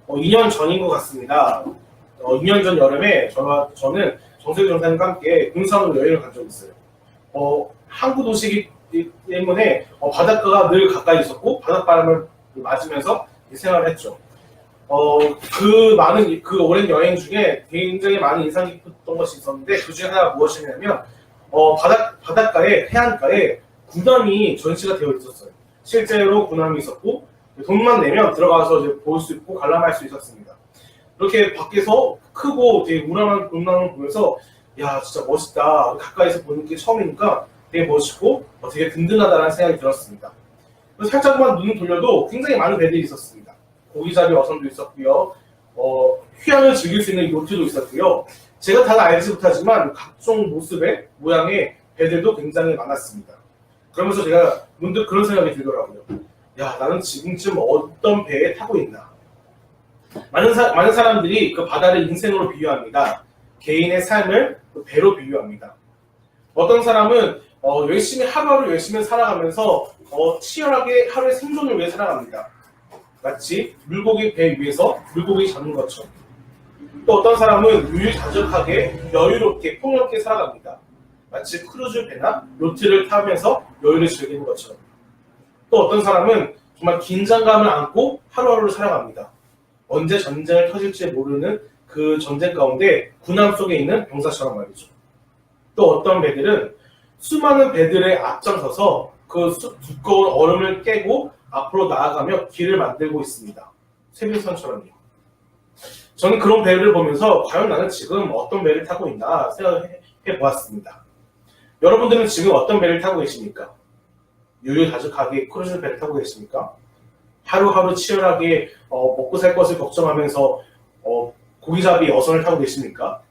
2년 전인 것 같습니다. 2년 전 여름에 저는 정세규 전사님과 함께 군산으로 여행을 간 적이 있어요. 항구 도시이기 때문에 바닷가가 늘 가까이 있었고 바닷바람을 맞으면서 생활을 했죠. 그 오랜 여행 중에 굉장히 많은 인상 깊었던 것이 있었는데 그 중에 하나가 무엇이냐면 바닷가에 해안가에 군함이 전시가 되어 있었어요. 실제로 군함이 있었고 돈만 내면 들어가서 이제 볼 수 있고 관람할 수 있었습니다. 이렇게 밖에서 크고 되게 우람한 군함을 보면서 야 진짜 멋있다. 가까이서 보는 게 처음이니까 되게 멋있고 되게 든든하다는 생각이 들었습니다. 살짝만 눈을 돌려도 굉장히 많은 배들이 있었습니다. 고기잡이 어선도 있었고요. 휴양을 즐길 수 있는 요트도 있었고요. 제가 다 알지 못하지만 각종 모습의 모양의 배들도 굉장히 많았습니다. 그러면서 제가 문득 그런 생각이 들더라고요. 야, 나는 지금쯤 어떤 배에 타고 있나? 많은 사람들이 그 바다를 인생으로 비유합니다. 개인의 삶을 그 배로 비유합니다. 어떤 사람은 하루하루 열심히 살아가면서 치열하게 하루의 생존을 위해 살아갑니다. 마치 물고기 배 위에서 물고기 잡는 것처럼. 또 어떤 사람은 유유자적하게 여유롭게 폭넓게 살아갑니다. 마치 크루즈 배나 요트를 타면서 여유를 즐기는 것처럼. 또 어떤 사람은 정말 긴장감을 안고 하루하루를 살아갑니다. 언제 전쟁을 터질지 모르는 그 전쟁 가운데 군함 속에 있는 병사처럼 말이죠. 또 어떤 배들은 수많은 배들에 앞장서서 그 두꺼운 얼음을 깨고 앞으로 나아가며 길을 만들고 있습니다. 세빙선처럼요. 저는 그런 배를 보면서 과연 나는 지금 어떤 배를 타고 있나 생각해 보았습니다. 여러분들은 지금 어떤 배를 타고 계십니까? 유유자적하게 크루즈 배를 타고 계십니까? 하루하루 치열하게 먹고 살 것을 걱정하면서 고기잡이 어선을 타고 계십니까?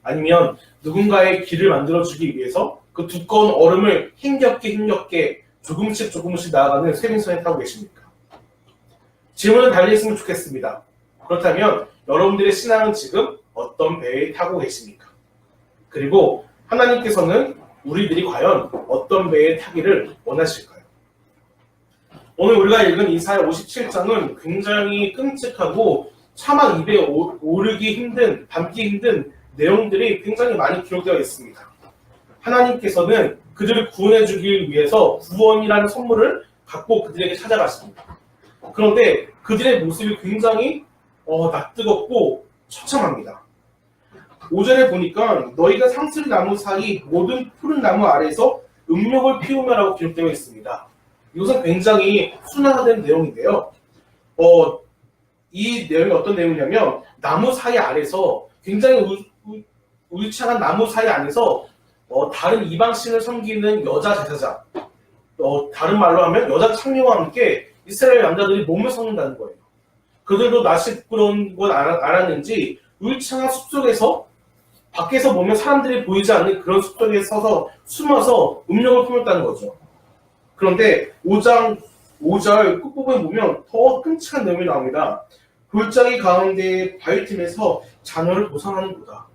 아니면 누군가의 길을 만들어주기 위해서 그 두꺼운 얼음을 힘겹게 조금씩 나아가는 세빙선에 타고 계십니까? 질문을 달리했으면 좋겠습니다. 그렇다면 여러분들의 신앙은 지금 어떤 배에 타고 계십니까? 그리고 하나님께서는 우리들이 과연 어떤 배에 타기를 원하실까요? 오늘 우리가 읽은 이사야 57장은 굉장히 끔찍하고 차마 입에 담기 힘든 내용들이 굉장히 많이 기록되어 있습니다. 하나님께서는 그들을 구원해 주기 위해서 구원이라는 선물을 갖고 그들에게 찾아갔습니다. 그런데 그들의 모습이 굉장히 낯뜨겁고 처참합니다. 5절에 보니까 너희가 상슬 나무 사이 모든 푸른 나무 아래에서 음욕을 피우며라고 기록되어 있습니다. 이것은 굉장히 순화된 내용인데요. 이 내용이 어떤 내용이냐면 나무 사이 아래서 굉장히 울창한 나무 사이 안에서 다른 이방신을 섬기는 여자 제사장, 다른 말로 하면 여자 창녀와 함께 이스라엘 남자들이 몸을 섞는다는 거예요. 그들도 낯이 부끄러운 건 알았는지 울창한 숲속에서 밖에서 보면 사람들이 보이지 않는 그런 숲속에 숨어서 음욕을 품었다는 거죠. 그런데 5절 끝부분에 보면 더 끔찍한 내용이 나옵니다. 골짜기 가운데 바위 틈에서 자녀를 도상하는구나.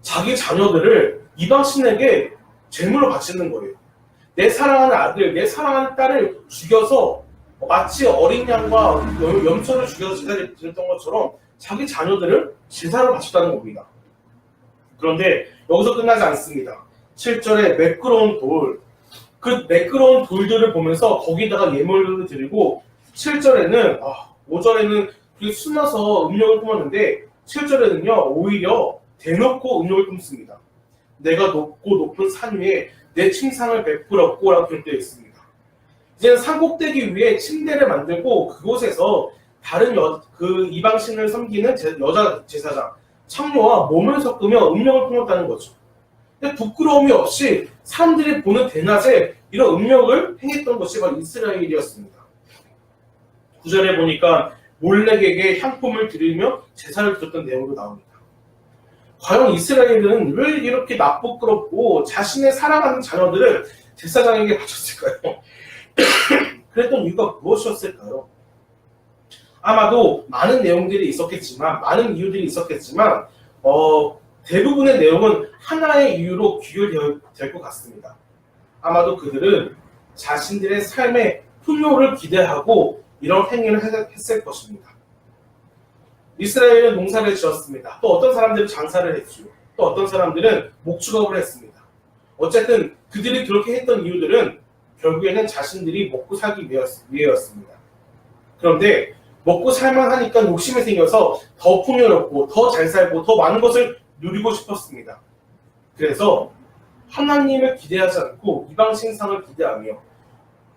자기 자녀들을 이방신에게 제물로 바치는 거예요. 내 사랑하는 아들, 내 사랑하는 딸을 죽여서 마치 어린 양과 염소를 죽여서 제사를 드렸던 것처럼 자기 자녀들을 제사로 바쳤다는 겁니다. 그런데 여기서 끝나지 않습니다. 7절에 매끄러운 돌, 그 매끄러운 돌들을 보면서 거기다가 예물을 드리고 7절에는 5절에는 그게 숨어서 음욕을 품었는데 7절에는요 오히려 대놓고 음욕을 품습니다. 내가 높고 높은 산 위에 내 칭상을 베풀었고 라고 기록되어 있습니다. 이제는 산 꼭대기 위에 침대를 만들고 그곳에서 다른 그 이방신을 섬기는 여자 제사장 창녀와 몸을 섞으며 음욕을 품었다는 거죠. 근데 부끄러움이 없이 사람들이 보는 대낮에 이런 음욕을 행했던 것이 바로 이스라엘이었습니다. 9절에 보니까 몰렉에게 향품을 드리며 제사를 드렸던 내용도 나옵니다. 과연 이스라엘은 왜 이렇게 나쁘끄럽고 자신의 사랑하는 자녀들을 제사장에게 바쳤을까요? 그랬던 이유가 무엇이었을까요? 아마도 많은 내용들이 있었겠지만, 많은 이유들이 있었겠지만, 대부분의 내용은 하나의 이유로 귀결될 것 같습니다. 아마도 그들은 자신들의 삶의 풍요를 기대하고 이런 행위를 했을 것입니다. 이스라엘은 농사를 지었습니다. 또 어떤 사람들은 장사를 했죠. 또 어떤 사람들은 목축업을 했습니다. 어쨌든 그들이 그렇게 했던 이유들은 결국에는 자신들이 먹고 살기 위해였습니다. 그런데 먹고 살만 하니까 욕심이 생겨서 더 풍요롭고 더 잘 살고 더 많은 것을 누리고 싶었습니다. 그래서 하나님을 기대하지 않고 이방 신상을 기대하며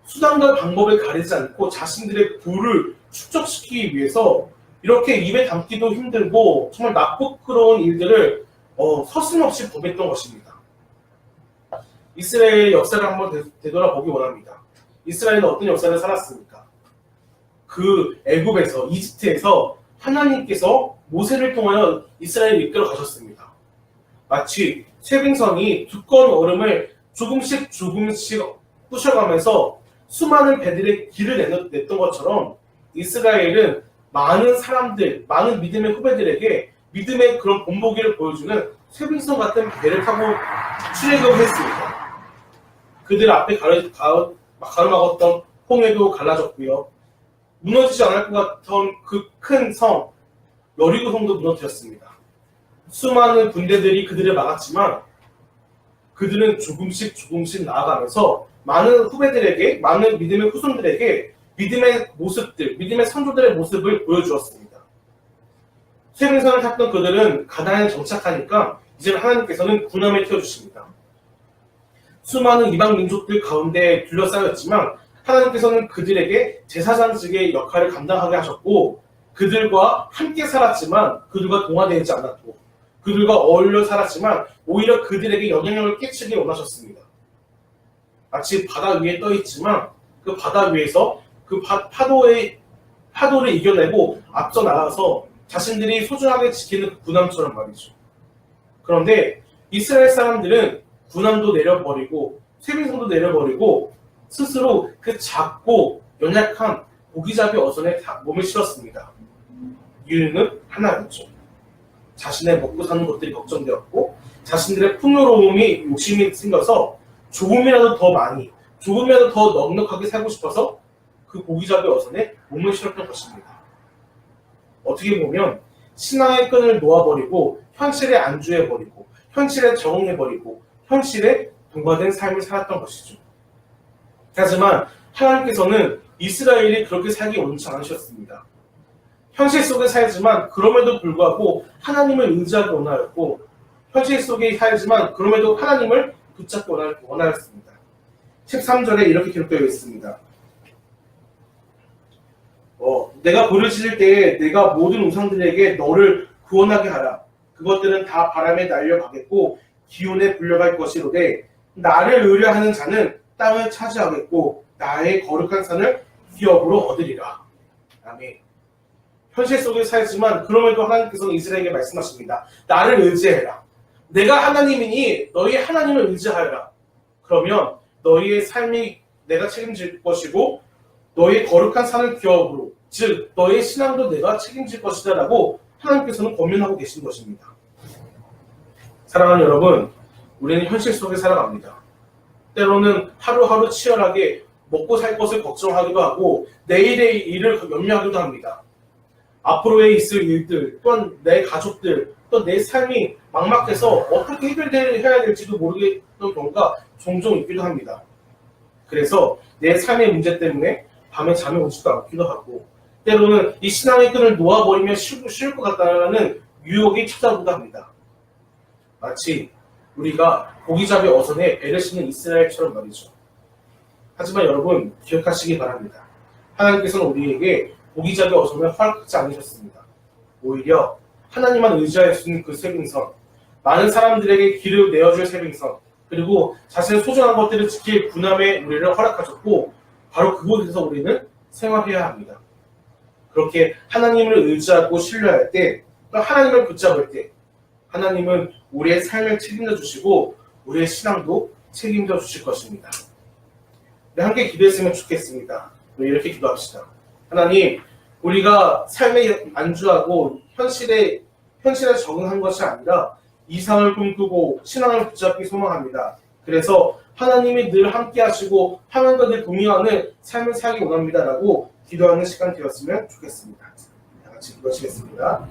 수단과 방법을 가리지 않고 자신들의 부를 축적시키기 위해서 이렇게 입에 담기도 힘들고 정말 나쁘끄러운 일들을 서슴없이 범했던 것입니다. 이스라엘의 역사를 한번 되돌아보기 원합니다. 이스라엘은 어떤 역사를 살았습니까? 그 애굽에서, 이집트에서 하나님께서 모세를 통하여 이스라엘을 이끌어 가셨습니다. 마치 쇠빙선이 두꺼운 얼음을 조금씩 부셔가면서 수많은 배들의 길을 냈던 것처럼 이스라엘은 많은 사람들, 많은 믿음의 후배들에게 믿음의 그런 본보기를 보여주는 쇠빙선 같은 배를 타고 출애굽을 했습니다. 그들 앞에 가로막았던 홍해도 갈라졌고요. 무너지지 않을 것 같던 그 큰 성, 여리고성도 무너뜨렸습니다. 수많은 군대들이 그들을 막았지만 그들은 조금씩 나아가면서 많은 후배들에게, 많은 믿음의 후손들에게 믿음의 모습들, 믿음의 선조들의 모습을 보여주었습니다. 쇠빙선을 탔던 그들은 가나안에 정착하니까 이제는 하나님께서는 군함을 띄워주십니다. 수많은 이방 민족들 가운데 둘러싸였지만 하나님께서는 그들에게 제사장직의 역할을 감당하게 하셨고 그들과 함께 살았지만 그들과 동화되지 않았고 그들과 어울려 살았지만 오히려 그들에게 영향력을 끼치기 원하셨습니다. 마치 바다 위에 떠 있지만 그 바다 위에서 그 파도를 이겨내고 앞서 나가서 자신들이 소중하게 지키는 그 군함처럼 말이죠. 그런데 이스라엘 사람들은 군함도 내려버리고 쇠빙선도 내려버리고 스스로 그 작고 연약한 고기잡이 어선에 몸을 실었습니다. 이유는 하나였죠. 자신의 먹고 사는 것들이 걱정되었고 자신들의 풍요로움이 욕심이 생겨서 조금이라도 더 많이, 조금이라도 더 넉넉하게 살고 싶어서 그 고기잡이 어선에 몸을 실었던 것입니다. 어떻게 보면 신앙의 끈을 놓아버리고 현실에 안주해버리고 현실에 적응해버리고 현실에 동화된 삶을 살았던 것이죠. 하지만 하나님께서는 이스라엘이 그렇게 살기 원치 않으셨습니다. 현실 속에 살지만 그럼에도 불구하고 하나님을 의지하기 원하였고 현실 속에 살지만 그럼에도 하나님을 붙잡기 원하였습니다. 13절에 이렇게 기록되어 있습니다. 내가 불을 지를 때에 내가 모든 우상들에게 너를 구원하게 하라. 그것들은 다 바람에 날려가겠고 기온에 불려갈 것이로되 나를 의뢰하는 자는 땅을 차지하겠고 나의 거룩한 산을 기업으로 얻으리라. 아멘. 현실 속에 살지만 그럼에도 하나님께서는 이스라엘에게 말씀하십니다. 나를 의지해라. 내가 하나님이니 너희 하나님을 의지하여라. 그러면 너희의 삶이 내가 책임질 것이고 너희의 거룩한 산을 기업으로, 즉 너희의 신앙도 내가 책임질 것이다 라고 하나님께서는 권면하고 계신 것입니다. 사랑하는 여러분, 우리는 현실 속에 살아갑니다. 때로는 하루하루 치열하게 먹고 살 것을 걱정하기도 하고 내일의 일을 염려하기도 합니다. 앞으로에 있을 일들, 또한 내 가족들, 또 내 삶이 막막해서 어떻게 해결해야 될지도 모르겠는 경우가 종종 있기도 합니다. 그래서 내 삶의 문제 때문에 밤에 잠이 오지도 않기도 하고 때로는 이 신앙의 끈을 놓아버리면 쉬울 것 같다는 유혹이 찾아오기도 합니다. 마치 우리가 고기잡이 어선에 배를 싣는 이스라엘처럼 말이죠. 하지만 여러분 기억하시기 바랍니다. 하나님께서는 우리에게 고기잡이 어선을 허락하지 않으셨습니다. 오히려 하나님만 의지할 수 있는 그 쇠빙선, 많은 사람들에게 길을 내어줄 쇠빙선, 그리고 자신의 소중한 것들을 지킬 군함의 우리를 허락하셨고 바로 그곳에서 우리는 생활해야 합니다. 그렇게 하나님을 의지하고 신뢰할 때, 또 하나님을 붙잡을 때 하나님은 우리의 삶을 책임져 주시고 우리의 신앙도 책임져 주실 것입니다. 네, 함께 기도했으면 좋겠습니다. 이렇게 기도합시다. 하나님, 우리가 삶에 안주하고 현실에 적응한 것이 아니라 이상을 꿈꾸고 신앙을 붙잡기 소망합니다. 그래서 하나님이 늘 함께 하시고 하나님과 늘 동행하는 삶을 살기 원합니다라고 기도하는 시간 되었으면 좋겠습니다. 같이 보시겠습니다.